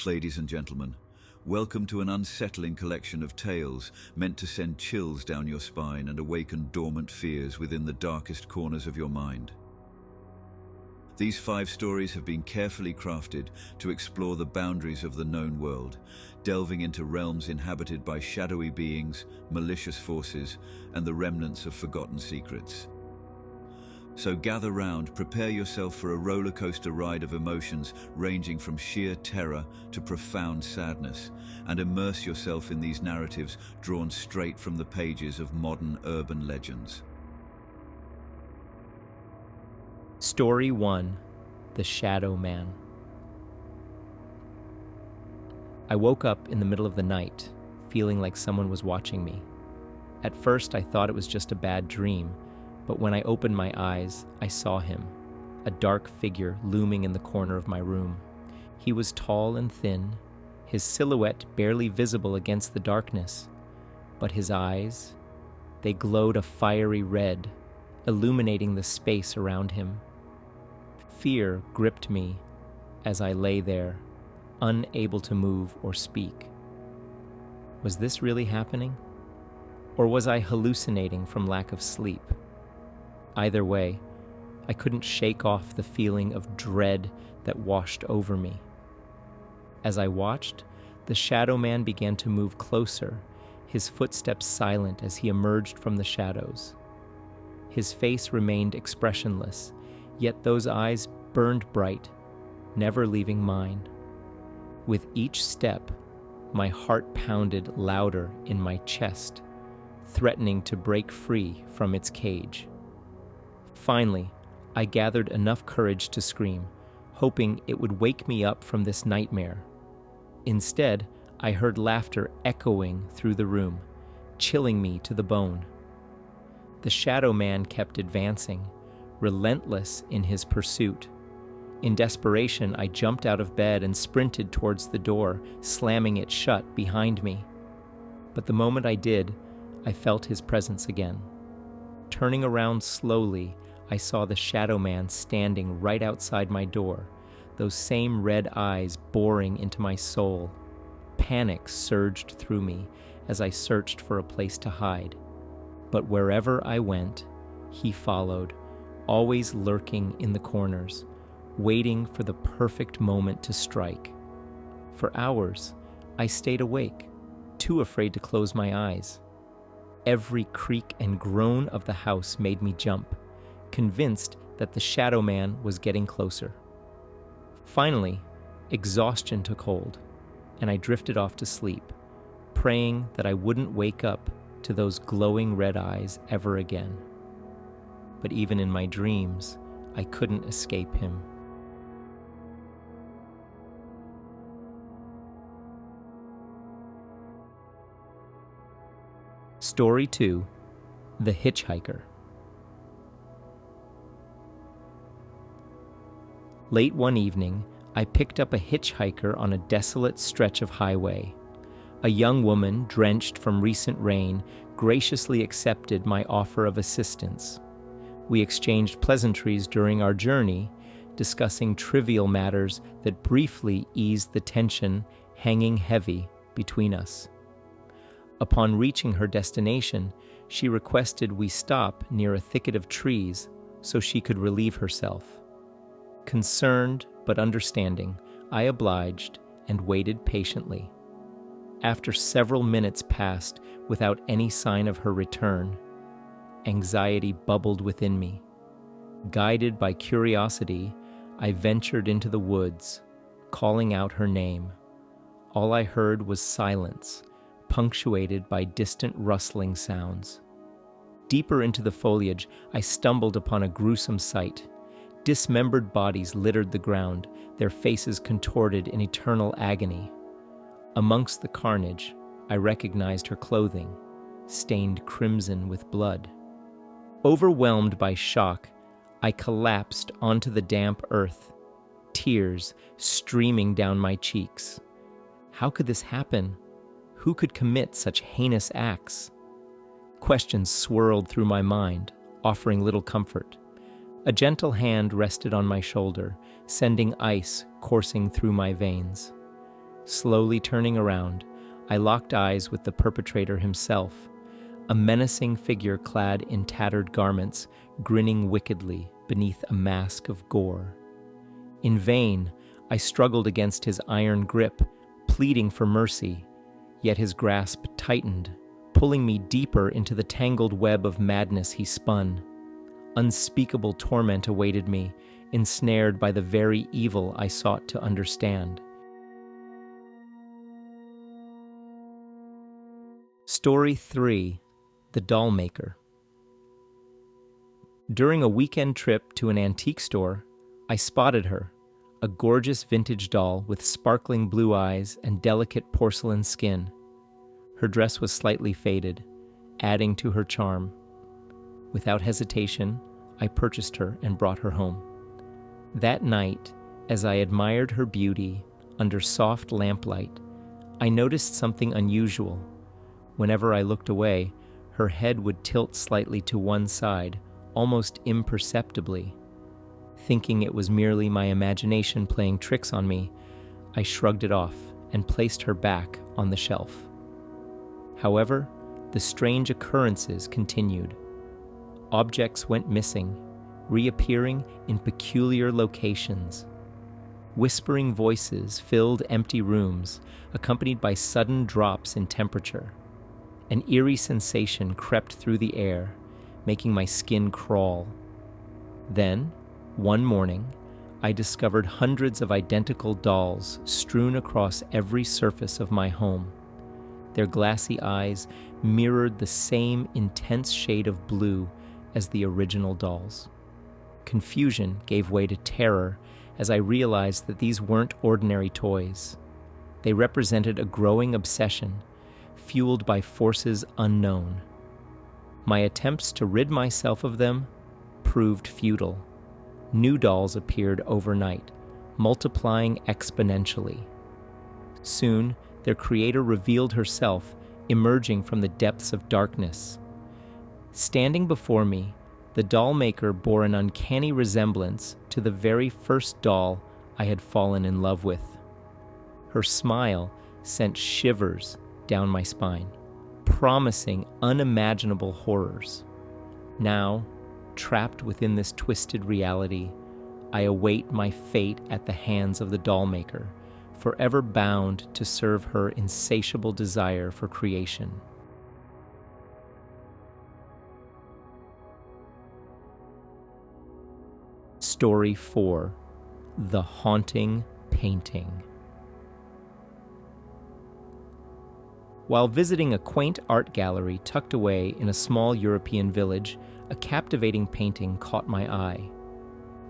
Ladies and gentlemen, welcome to an unsettling collection of tales meant to send chills down your spine and awaken dormant fears within the darkest corners of your mind. These 5 stories have been carefully crafted to explore the boundaries of the known world, delving into realms inhabited by shadowy beings, malicious forces, and the remnants of forgotten secrets. So gather round, prepare yourself for a roller coaster ride of emotions ranging from sheer terror to profound sadness, and immerse yourself in these narratives drawn straight from the pages of modern urban legends. Story 1: The Shadow Man. I woke up in the middle of the night, feeling like someone was watching me. At first, I thought it was just a bad dream, but when I opened my eyes, I saw him, a dark figure looming in the corner of my room. He was tall and thin, his silhouette barely visible against the darkness, but his eyes, they glowed a fiery red, illuminating the space around him. Fear gripped me as I lay there, unable to move or speak. Was this really happening? Or was I hallucinating from lack of sleep? Either way, I couldn't shake off the feeling of dread that washed over me. As I watched, the Shadow Man began to move closer, his footsteps silent as he emerged from the shadows. His face remained expressionless, yet those eyes burned bright, never leaving mine. With each step, my heart pounded louder in my chest, threatening to break free from its cage. Finally, I gathered enough courage to scream, hoping it would wake me up from this nightmare. Instead, I heard laughter echoing through the room, chilling me to the bone. The Shadow Man kept advancing, relentless in his pursuit. In desperation, I jumped out of bed and sprinted towards the door, slamming it shut behind me. But the moment I did, I felt his presence again. Turning around slowly, I saw the Shadow Man standing right outside my door, those same red eyes boring into my soul. Panic surged through me as I searched for a place to hide. But wherever I went, he followed, always lurking in the corners, waiting for the perfect moment to strike. For hours, I stayed awake, too afraid to close my eyes. Every creak and groan of the house made me jump, convinced that the Shadow Man was getting closer. Finally, exhaustion took hold, and I drifted off to sleep, praying that I wouldn't wake up to those glowing red eyes ever again. But even in my dreams, I couldn't escape him. Story 2: The Hitchhiker. Late one evening, I picked up a hitchhiker on a desolate stretch of highway. A young woman, drenched from recent rain, graciously accepted my offer of assistance. We exchanged pleasantries during our journey, discussing trivial matters that briefly eased the tension hanging heavy between us. Upon reaching her destination, she requested we stop near a thicket of trees so she could relieve herself. Concerned but understanding, I obliged and waited patiently. After several minutes passed without any sign of her return, anxiety bubbled within me. Guided by curiosity, I ventured into the woods, calling out her name. All I heard was silence, punctuated by distant rustling sounds. Deeper into the foliage, I stumbled upon a gruesome sight. Dismembered bodies littered the ground, their faces contorted in eternal agony. Amongst the carnage, I recognized her clothing, stained crimson with blood. Overwhelmed by shock, I collapsed onto the damp earth, tears streaming down my cheeks. How could this happen? Who could commit such heinous acts? Questions swirled through my mind, offering little comfort. A gentle hand rested on my shoulder, sending ice coursing through my veins. Slowly turning around, I locked eyes with the perpetrator himself, a menacing figure clad in tattered garments, grinning wickedly beneath a mask of gore. In vain, I struggled against his iron grip, pleading for mercy, yet his grasp tightened, pulling me deeper into the tangled web of madness he spun. Unspeakable torment awaited me, ensnared by the very evil I sought to understand. Story 3: The Doll Maker. During a weekend trip to an antique store, I spotted her, a gorgeous vintage doll with sparkling blue eyes and delicate porcelain skin. Her dress was slightly faded, adding to her charm. Without hesitation, I purchased her and brought her home. That night, as I admired her beauty under soft lamplight, I noticed something unusual. Whenever I looked away, her head would tilt slightly to one side, almost imperceptibly. Thinking it was merely my imagination playing tricks on me, I shrugged it off and placed her back on the shelf. However, the strange occurrences continued. Objects went missing, reappearing in peculiar locations. Whispering voices filled empty rooms, accompanied by sudden drops in temperature. An eerie sensation crept through the air, making my skin crawl. Then, one morning, I discovered hundreds of identical dolls strewn across every surface of my home. Their glassy eyes mirrored the same intense shade of blue as the original dolls. Confusion gave way to terror as I realized that these weren't ordinary toys. They represented a growing obsession, fueled by forces unknown. My attempts to rid myself of them proved futile. New dolls appeared overnight, multiplying exponentially. Soon, their creator revealed herself, emerging from the depths of darkness. Standing before me, the doll maker bore an uncanny resemblance to the very first doll I had fallen in love with. Her smile sent shivers down my spine, promising unimaginable horrors. Now, trapped within this twisted reality, I await my fate at the hands of the doll maker, forever bound to serve her insatiable desire for creation. Story 4: The Haunting Painting. While visiting a quaint art gallery tucked away in a small European village, a captivating painting caught my eye.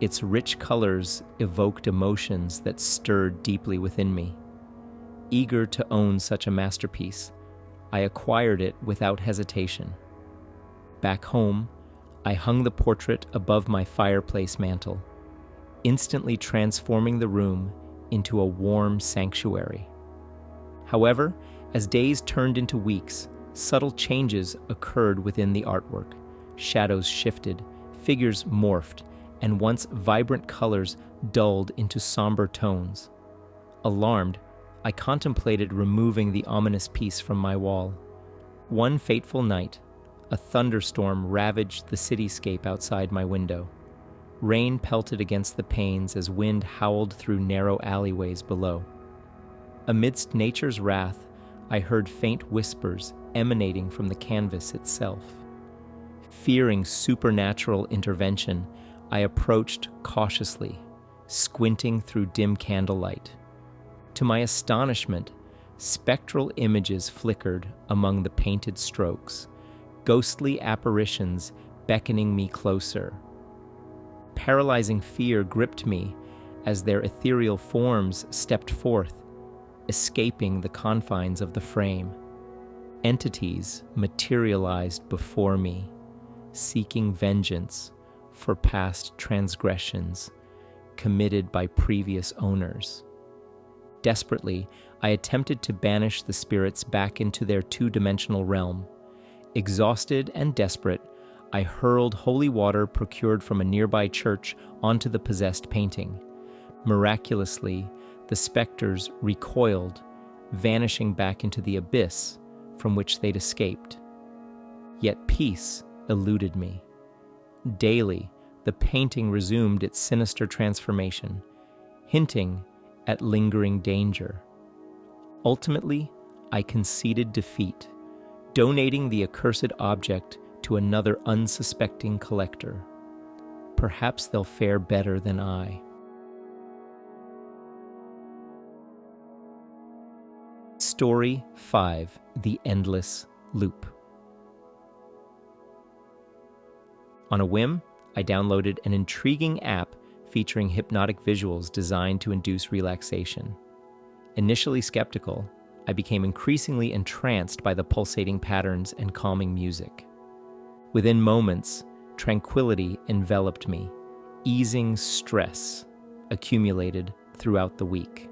Its rich colors evoked emotions that stirred deeply within me. Eager to own such a masterpiece, I acquired it without hesitation. Back home, I hung the portrait above my fireplace mantel, instantly transforming the room into a warm sanctuary. However, as days turned into weeks, subtle changes occurred within the artwork. Shadows shifted, figures morphed, and once vibrant colors dulled into somber tones. Alarmed, I contemplated removing the ominous piece from my wall. One fateful night, a thunderstorm ravaged the cityscape outside my window. Rain pelted against the panes as wind howled through narrow alleyways below. Amidst nature's wrath, I heard faint whispers emanating from the canvas itself. Fearing supernatural intervention, I approached cautiously, squinting through dim candlelight. To my astonishment, spectral images flickered among the painted strokes, ghostly apparitions beckoning me closer. Paralyzing fear gripped me as their ethereal forms stepped forth, escaping the confines of the frame. Entities materialized before me, seeking vengeance for past transgressions committed by previous owners. Desperately, I attempted to banish the spirits back into their two-dimensional realm. Exhausted and desperate, I hurled holy water procured from a nearby church onto the possessed painting. Miraculously, The specters recoiled, vanishing back into the abyss from which they'd escaped. Yet peace eluded me. Daily, the painting resumed its sinister transformation, hinting at lingering danger. Ultimately, I conceded defeat, donating the accursed object to another unsuspecting collector. Perhaps they'll fare better than I. Story 5: The Endless Loop. On a whim, I downloaded an intriguing app featuring hypnotic visuals designed to induce relaxation. Initially skeptical, I became increasingly entranced by the pulsating patterns and calming music. Within moments, tranquility enveloped me, easing stress accumulated throughout the week.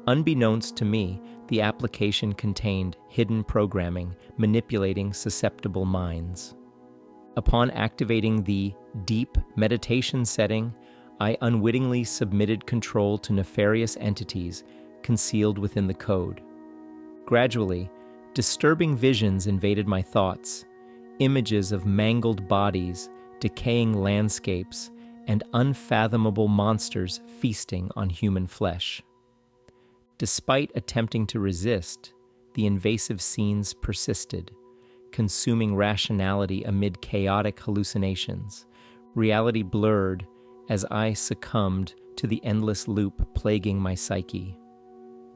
Unbeknownst to me, the application contained hidden programming manipulating susceptible minds. Upon activating the deep meditation setting, I unwittingly submitted control to nefarious entities concealed within the code. Gradually, disturbing visions invaded my thoughts, images of mangled bodies, decaying landscapes, and unfathomable monsters feasting on human flesh. Despite attempting to resist, the invasive scenes persisted, consuming rationality amid chaotic hallucinations. Reality blurred as I succumbed to the endless loop plaguing my psyche.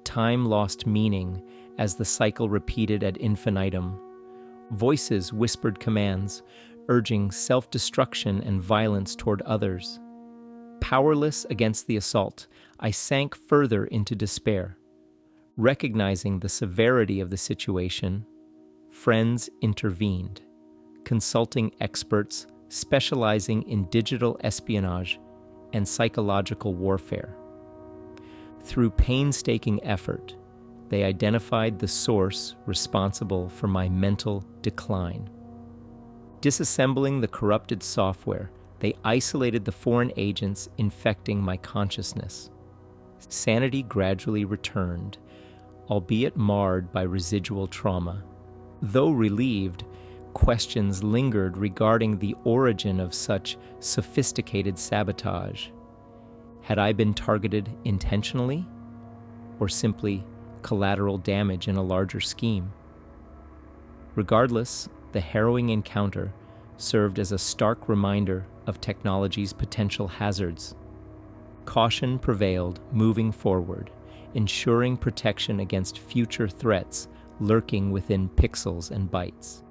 Time lost meaning as the cycle repeated ad infinitum. Voices whispered commands, urging self-destruction and violence toward others. Powerless against the assault, I sank further into despair. Recognizing the severity of the situation, friends intervened, consulting experts specializing in digital espionage and psychological warfare. Through painstaking effort, they identified the source responsible for my mental decline. Disassembling the corrupted software, they isolated the foreign agents infecting my consciousness. Sanity gradually returned, albeit marred by residual trauma. Though relieved, questions lingered regarding the origin of such sophisticated sabotage. Had I been targeted intentionally, or simply collateral damage in a larger scheme? Regardless, the harrowing encounter served as a stark reminder of technology's potential hazards. Caution prevailed moving forward, ensuring protection against future threats lurking within pixels and bytes.